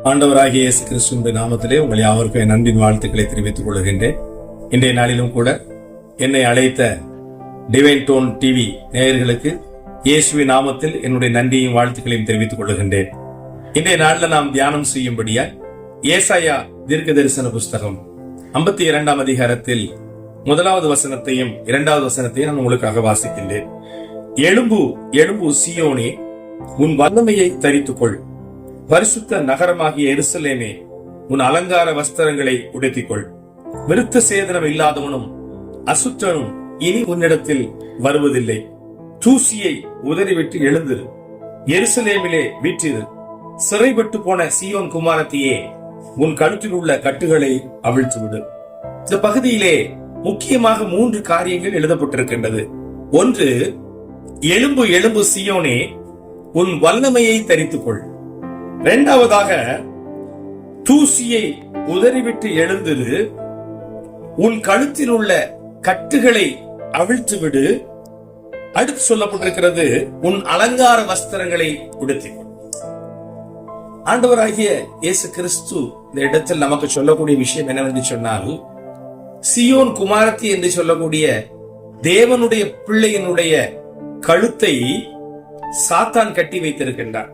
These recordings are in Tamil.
ஆண்டவராகிய இயேசு கிறிஸ்துவின் நாமத்திலே உங்கள் யாவருக்கும் என் அன்பின் வாழ்த்துக்களை தெரிவித்துக் கொள்கின்றேன். இன்றைய நாளிலும் கூட என்னை அழைத்த டிவைன் டோன் டிவி நேயர்களுக்கு இயேசுவின் நாமத்தில் என்னுடைய நன்றியும் வாழ்த்துக்களையும் தெரிவித்துக் கொள்கின்றேன். இன்றைய நாளில் நாம் தியானம் செய்யும்படியா ஏசாயா தீர்க்க தரிசன புஸ்தகம் 52ஆம் அதிகாரத்தில் 1வது வசனத்தையும் 2வது வசனத்தையும் நான் உங்களுக்காக வாசிக்கின்றேன். எழும்பு எழும்பு சீயோனே, உன் வல்லமையை தரித்துக்கொள். பரிசுத்த நகரமாகிய எருசலேமே, உன் அலங்கார வஸ்திரங்களை உடுத்திக்கொள். விருத்த சேதனம் இல்லாதவனும் அசுத்தனும் இனி உன்னிடத்தில் வருவதில்லை. தூசியை உதறிவிட்டு எழுந்திரு, எருசலேமிலே வீற்றிரு. சிறைப்பட்டு போன சீயோன் குமாரத்தியே, உன் கழுத்தில் உள்ள கட்டுகளை அவிழ்த்து விடு. இந்த பகுதியிலே முக்கியமாக 3 காரியங்கள் எழுதப்பட்டிருக்கின்றது. ஒன்று, எழும்பு எழும்பு சீயோனே, உன் வல்லமையை தரித்துக்கொள். இரண்டாவதாக, தூசியை உதறிவிட்டு எழுந்திரு, உன் கழுத்தில் உள்ள கட்டுகளை அவிழ்த்து விடு. அடுத்து சொல்லப்பட்டிருக்கிறது, உன் அலங்கார வஸ்திரங்களை உடுத்திக்கொள். ஆண்டவராகிய இயேசு கிறிஸ்து இந்த இடத்தில் நமக்கு சொல்லக்கூடிய விஷயம் என்னவென்று சொன்னால், சீயோன் குமாரத்தி என்று சொல்லக்கூடிய தேவனுடைய பிள்ளையினுடைய கழுத்தை சாத்தான் கட்டி வைத்திருக்கின்றார்.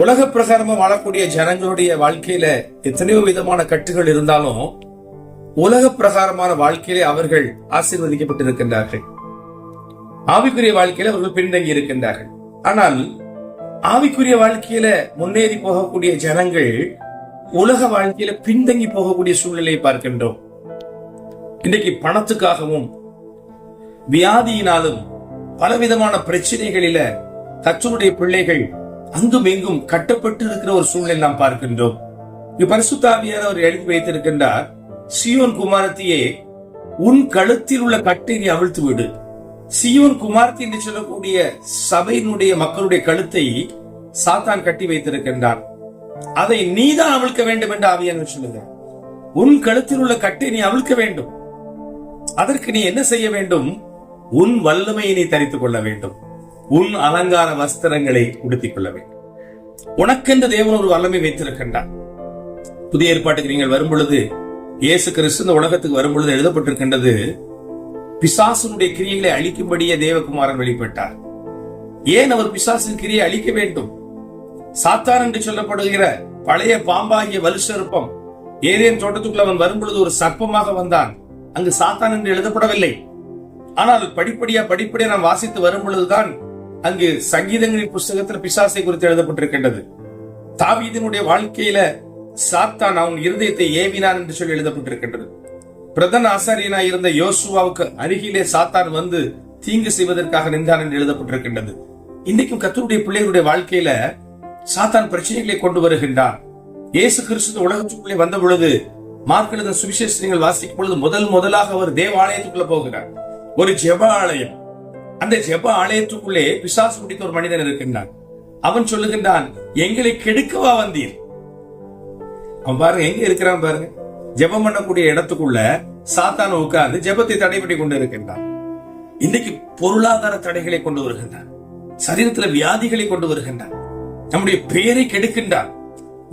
உலக பிரகாரமா வாழக்கூடிய ஜனங்களுடைய வாழ்க்கையில எத்தனையோ விதமான கட்டுகள் இருந்தாலும் உலக பிரகாரமான வாழ்க்கையிலே அவர்கள் ஆசீர்வதிக்கப்பட்டிருக்கின்றார்கள். ஆவிக்குரிய வாழ்க்கையில அவர்கள் பின்தங்கி இருக்கின்றார்கள். ஆனால் ஆவிக்குரிய வாழ்க்கையில முன்னேறி போகக்கூடிய ஜனங்கள் உலக வாழ்க்கையில பின்தங்கி போகக்கூடிய சூழ்நிலையை பார்க்கின்றோம். இன்றைக்கு பணத்துக்காகவும் வியாதியினாலும் பலவிதமான பிரச்சனைகளில கர்த்தருடைய பிள்ளைகள் அங்கும் எங்கும் கட்டப்பட்டு இருக்கிற ஒரு சூழ்நிலை நாம் பார்க்கின்றோம். பரிசுத்த ஆவியானவர் எழுதி வைத்திருக்கின்றார், சீயோன் குமாரத்தியே, உன் கழுத்தில் உள்ள கட்டை நீ அவிழ்த்து விடு. சீயோன் குமாரத்தி என்று சொல்லக்கூடிய சபையினுடைய மக்களுடைய கழுத்தை சாத்தான் கட்டி வைத்திருக்கின்றான். அதை நீதான் அவிழ்க்க வேண்டும் என்று ஆவியானவர் சொல்லுகிறார். உன் கழுத்தில் உள்ள கட்டை நீ அவிழ்க்க வேண்டும். அதற்கு நீ என்ன செய்ய வேண்டும்? உன் வல்லமையை நீ தரித்துக் கொள்ள வேண்டும். உன் அலங்கார வஸ்திரங்களை உடுத்திக் கொள்ள வேண்டும். உனக்கென்று தேவன் ஒரு வல்லமை வைத்திருக்கின்றார். புதிய ஏற்பாட்டுக்கு நீங்கள் வரும் பொழுது, இயேசு கிறிஸ்து இந்த உலகத்துக்கு வரும் பொழுது எழுதப்பட்டிருக்கின்றது, பிசாசனுடைய கிரியைகளை அழிக்கும்படியே தேவகுமாரன் வெளிப்பட்டார். ஏன் அவர் பிசாசின் கிரியை அழிக்க வேண்டும்? சாத்தான் என்று சொல்லப்படுகிற பழைய பாம்பாகிய வலுசர்ப்பம் ஏதேன் தோட்டத்துக்குள்ள அவன் வரும் பொழுது ஒரு சர்ப்பமாக வந்தான். அங்கு சாத்தான் என்று எழுதப்படவில்லை. ஆனால் படிப்படியா நாம் வாசித்து வரும் பொழுதுதான் அங்கு சங்கீதங்களின் புஸ்தகத்தில் பிசாசை குறித்து எழுதப்பட்டிருக்கின்றது. தாவீதினுடைய வாழ்க்கையில சாத்தான் அவன் இருதயத்தை ஏவினான் என்று சொல்லி எழுதப்பட்டிருக்கின்றது. பிரதான ஆசாரியனாய் இருந்த யோசுவாவுக்கு அருகிலே சாத்தான் வந்து தீங்கு செய்வதற்காக நின்றான் என்று எழுதப்பட்டிருக்கின்றது. இன்றைக்கும் கர்த்தருடைய பிள்ளைகளுடைய வாழ்க்கையில சாத்தான் பிரச்சனைகளை கொண்டு வருகின்றான். இயேசு கிறிஸ்து உலகத்துக்குள்ளே வந்த பொழுது மார்க் எழுதின சுவிசேஷத்தை நீங்கள் வாசிக்கும் பொழுது முதலாக அவர் தேவாலயத்துக்குள்ள போகிறார். ஒரு ஜெப ஆலயம். அந்த ஜெப ஆலயத்துக்குள்ளே பிசாசு பிடித்த ஒரு மனிதன் இருக்கின்றான். அவன் சொல்லுகின்றான், எங்களை கெடுக்கவா வந்தீர்? அவன் பாருங்க எங்க இருக்கிறான் பாருங்க. ஜெபம் பண்ணக்கூடிய இடத்துக்குள்ள சாத்தான் உட்கார்ந்து ஜெபத்தை தடைபடி கொண்டு இருக்கின்றான். இன்னைக்கு பொருளாதார தடைகளை கொண்டு வருகின்றான். சரீரத்துல வியாதிகளை கொண்டு வருகின்றான். நம்முடைய பெயரை கெடுக்கின்றான்.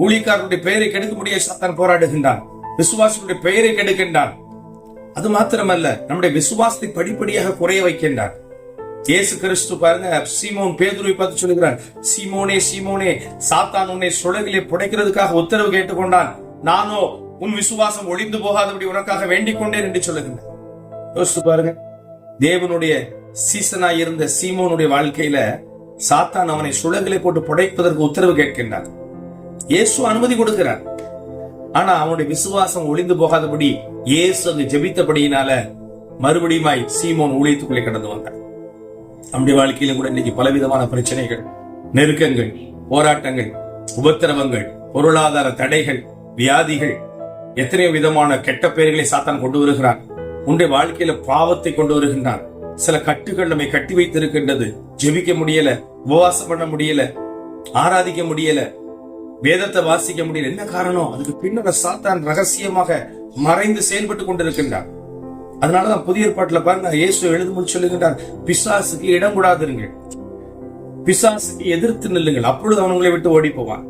ஊழியக்காரனுடைய பெயரை கெடுக்க முடிய சாத்தான் போராடுகின்றான். விசுவாசனுடைய பெயரை கெடுக்கின்றான். அது மாத்திரமல்ல, நம்முடைய விசுவாசத்தை படிப்படியாக குறைய வைக்கின்றான். இயேசு கிறிஸ்து பாருங்க, சீமோன் பேதுருவை பார்த்து சொல்லுகிறார், சீமோனே சீமோனே, சாத்தான் உன்னை சுழகிலே புடைக்கிறதுக்காக உத்தரவு கேட்டுக்கொண்டான். நானோ உன் விசுவாசம் ஒளிந்து போகாதபடி உனக்காக வேண்டிக் கொண்டேன் என்று சொல்லுகின்றார். யோசித்து பாருங்க, தேவனுடைய சீசனாய் இருந்த சீமோனுடைய வாழ்க்கையில சாத்தான் அவனை சுழகிலே போட்டு புடைப்பதற்கு உத்தரவு கேட்கின்றார். இயேசு அனுமதி கொடுக்கிறார். ஆனா அவனுடைய விசுவாசம் ஒளிந்து போகாதபடி இயேசு அங்கு ஜெபித்தபடியினால மறுபடியுமாய் சீமோன் ஊழியத்துக்குள்ளே கடந்து வந்தார். நம்முடைய வாழ்க்கையில கூட இன்னைக்கு பலவிதமான பிரச்சனைகள், நெருக்கங்கள், போராட்டங்கள், உபத்திரவங்கள், பொருளாதார தடைகள், வியாதிகள், எத்தனையோ விதமான கெட்ட பெயர்களை சாத்தான் கொண்டு வருகிறான். உன்னுடைய வாழ்க்கையில பாவத்தை கொண்டு வருகின்றான். சில கட்டுகள் நம்மை கட்டி வைத்திருக்கின்றது. ஜெபிக்க முடியல, உபவாசம் பண்ண முடியல, ஆராதிக்க முடியல, வேதத்தை வாசிக்க முடியல. என்ன காரணம்? அதுக்கு பின்னர் சாத்தான் ரகசியமாக மறைந்து செயல்பட்டு கொண்டிருக்கின்றார். அதனாலதான் புதிய ஏற்பாட்டுல பாருங்க, இயேசு எழுதும்போது சொல்லுகின்றார், பிசாசுக்கு இடம் கூடாதிருங்கள், பிசாசுக்கு எதிர்த்து நில்லுங்கள், அப்பொழுது அவன் உங்களை விட்டு ஓடி போவான்.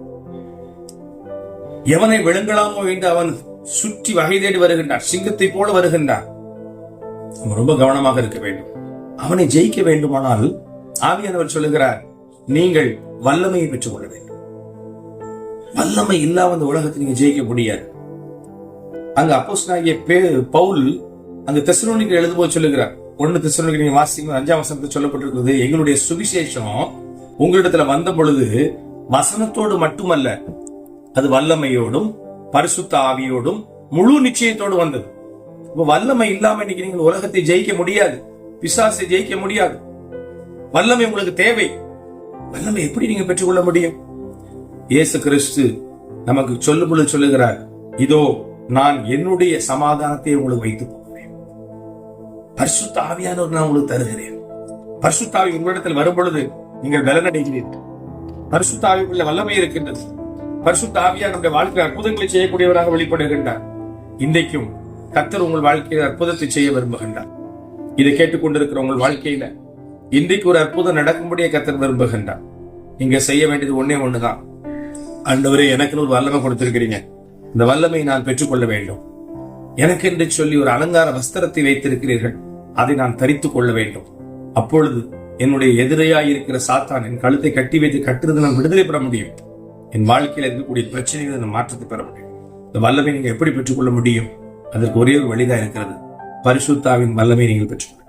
எவனை விழுங்கலாமோ என்று அவன் சுற்றி வகை தேடி வருகின்றான். சிங்கத்தை போல வருகின்றான். ரொம்ப கவனமாக இருக்க வேண்டும். அவனை ஜெயிக்க வேண்டுமானால் ஆவியானவர் சொல்லுகிறார், நீங்கள் வல்லமையை பெற்றுக் கொள்ள வேண்டும். வல்லமை இல்லாம அந்த உலகத்தை நீங்க ஜெயிக்க முடியாது. அங்க அப்போஸ்தலனாகிய பவுல் அங்க தெசலோனிக்கேயர் எழுதும்போது சொல்லுகிறார், 1 தெசலோனிக்கேயர் நீங்க வாசிங்க 5ஆம் வசனத்தில் சொல்லப்பட்டிருக்கிறது, எங்களுடைய சுவிசேஷம் உங்களிடத்துல வந்த பொழுது வசனத்தோடு மட்டுமல்ல, அது வல்லமையோடும் பரிசுத்த ஆவியோடும் முழு நிச்சயத்தோடு வந்தது. வல்லமை இல்லாம இன்னைக்கு நீங்கள் உலகத்தை ஜெயிக்க முடியாது, பிசாசை ஜெயிக்க முடியாது. வல்லமை உங்களுக்கு தேவை. வல்லமை எப்படி நீங்க பெற்றுக்கொள்ள முடியும்? இயேசு கிறிஸ்து நமக்கு சொல்லும் பொழுது சொல்லுகிறார், இதோ நான் என்னுடைய சமாதானத்தை உங்களுக்கு வைத்து போகிறேன், பரிசுத்த ஆவியானவர் நான் உங்களுக்கு தருகிறேன். பரிசுத்த ஆவி உங்களிடத்தில் வரும் பொழுது நீங்கள் பலனடைகிறீர்கள். பரிசுத்த ஆவிக்குள்ள வல்லமை இருக்கின்றது. பரிசுத்த ஆவியா நம்முடைய வாழ்க்கையில் அற்புதங்களை செய்யக்கூடியவராக வெளிப்படுகின்றார். இன்றைக்கும் கர்த்தர் உங்கள் வாழ்க்கையில் அற்புதத்தை செய்ய விரும்புகின்றார். இதை கேட்டுக்கொண்டிருக்கிற உங்கள் வாழ்க்கையில இன்றைக்கு ஒரு அற்புதம் நடக்கும்படியே கர்த்தர் விரும்புகின்றார். நீங்க செய்ய வேண்டியது ஒன்னே ஒண்ணுதான். ஆண்டவரே, எனக்கு ஒரு வல்லமை கொடுத்திருக்கிறீங்க, இந்த வல்லமை நான் பெற்றுக்கொள்ள வேண்டும். எனக்கு என்று சொல்லி ஒரு அலங்கார வஸ்திரத்தை வைத்திருக்கிறீர்கள், அதை நான் தரித்துக் கொள்ள வேண்டும். அப்பொழுது என்னுடைய எதிரையாய் இருக்கிற சாத்தான் என் கழுத்தை கட்டி வைத்து கட்டுறது நான் விடுதலை பெற முடியும். என் வாழ்க்கையில் இருக்கக்கூடிய பிரச்சனைகளை நான் மாற்றத்தை பெற முடியும். இந்த வல்லமை நீங்க எப்படி பெற்றுக்கொள்ள முடியும்? அதற்கு ஒரே ஒரு வழிதான் இருக்கிறது. பரிசுத்தாவின் வல்லமை நீங்கள் பெற்றுக்கொள்ள.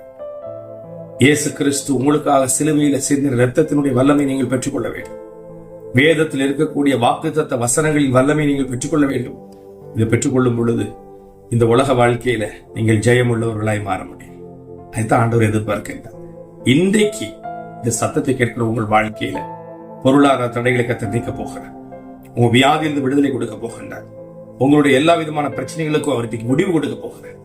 இயேசு கிறிஸ்து உங்களுக்காக சிலுவையில சிந்தின இரத்தத்தினுடைய வல்லமை நீங்கள் பெற்றுக்கொள்ள வேண்டும். வேதத்தில் இருக்கக்கூடிய வாக்குத்தத்த வசனங்களின் வல்லமை நீங்கள் பெற்றுக்கொள்ள வேண்டும். இதை பெற்றுக்கொள்ளும் பொழுது இந்த உலக வாழ்க்கையில நீங்கள் ஜெயமுள்ளவர்களாய் மாற முடியும். அதுதான் ஆண்டவர் எதிர்பார்க்கின்றார். இன்றைக்கு இந்த சத்தத்தை கேட்கிற உங்கள் வாழ்க்கையில பொருளாதார தடைகளை கர்த்தர் நீக்க போகிறார். உங்க வியாதியிலிருந்து விடுதலை கொடுக்க போகின்றார். உங்களுடைய எல்லா விதமான பிரச்சனைகளுக்கும் அவருக்கு முடிவு கொடுக்க போகிறார்.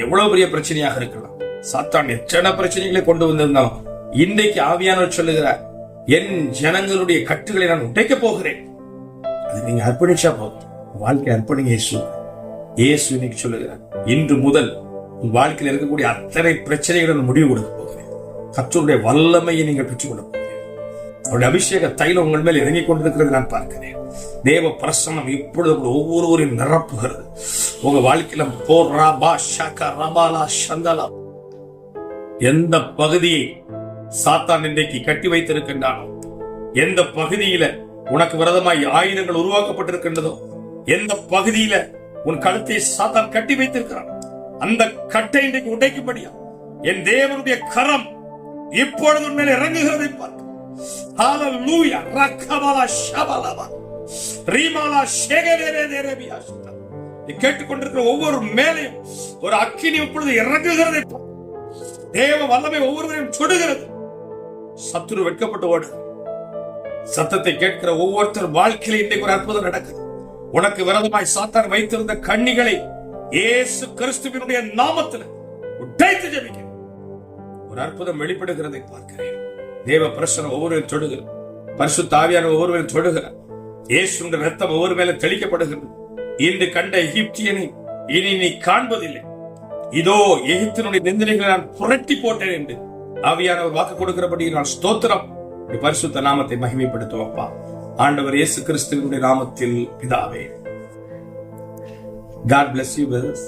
எவ்வளவு பெரிய பிரச்சனையாக இருக்கலாம், சாத்தான் எத்தனை பிரச்சனைகளை கொண்டு வந்திருந்தாலும் இன்றைக்கு ஆவியானவர் சொல்லுகிறார், என் ஜனங்களுடைய கட்டுகளை நான் உடைக்க போகிறேன். அது நீங்க அர்ப்பணிச்சா போதும். வாழ்க்கை அர்ப்பணிங்க. இயேசு இன்னைக்கு சொல்லுகிறார், இன்று முதல் உன் வாழ்க்கையில் இருக்கக்கூடிய அத்தனை பிரச்சனைகளுடன் முடிவு கொடுக்க போகிறேன். கர்த்தருடைய வல்லமையை நீங்கள் பெற்றுக்கொள்ள போகிறேன். அவருடைய அபிஷேக தைலம் உங்கள் மேல் இறங்கிக் கொண்டிருக்கிறது நான் பார்க்கிறேன். தேவ பிரசன்னம் இப்பொழுது ஒவ்வொருவரையும் நிரப்புகிறது. உங்க வாழ்க்கையில எந்த பகுதியை சாத்தான் இன்றைக்கு கட்டி வைத்திருக்கின்றானோ, எந்த பகுதியில உனக்கு விரதமாய் ஆயுதங்கள் உருவாக்கப்பட்டிருக்கின்றதோ, எந்த பகுதியில உன் கழுத்தை சாத்தான் கட்டி வைத்திருக்கிறான், அந்த கட்டை இன்றைக்கு உடைக்கும்படியா என் தேவனுடைய கரம் இப்பொழுது உன் மேல் இறங்குகிறதை பார்க்க. ஹalleluya ரக்கபலா ஷபலபா ரீமாலா ஷேகவேரேரேபியா. கேட்டுக்கொண்டிருக்கிற ஒவ்வொரு மேலையும் ஒரு அக்கினி இப்பொழுது இறங்குகிறதை பார்க்க. தேவ வல்லமை ஒவ்வொருவரையும் சுடுகிறது. சத்துரு வெட்கப்பட்டு ஓடு. சத்தத்தை கேட்கிற ஒவ்வொருத்தர் வாழ்க்கையில இன்றைக்கு ஒரு அற்புதம் நடக்குது. உனக்கு விரதமாய் சாத்தான் வைத்திருந்த கண்ணிகளை இயேசு கிறிஸ்துவினுடைய நாமத்தில் உடைத்து ஜெபிக்கிறேன். ஒரு அற்புதம் வெளிப்படுகிறதை பார்க்கிறேன். தேவ பிரசன்னம் ஒவ்வொருவரும் தொடுகிறது. பரிசுத்த ஆவியான ஒவ்வொருவரும் தொடுகிறார். இயேசுவின் ரத்தம் ஒவ்வொரு மேல தெளிக்கப்படுகிறது. இன்று கண்ட எகிப்தியனை இனி நீ காண்பதில்லை, இதோ எகிப்தினுடைய நிந்தனைகளை நான் புரட்டி போட்டேன் என்று ஆவியானவர் வாக்கு கொடுக்கிறபடி நான் ஸ்தோத்திரம். பரிசுத்த நாமத்தை மகிமைப்படுத்துவப்பா. ஆண்டவர் இயேசு கிறிஸ்துவினுடைய நாமத்தில் பிதாவே. God bless you brothers.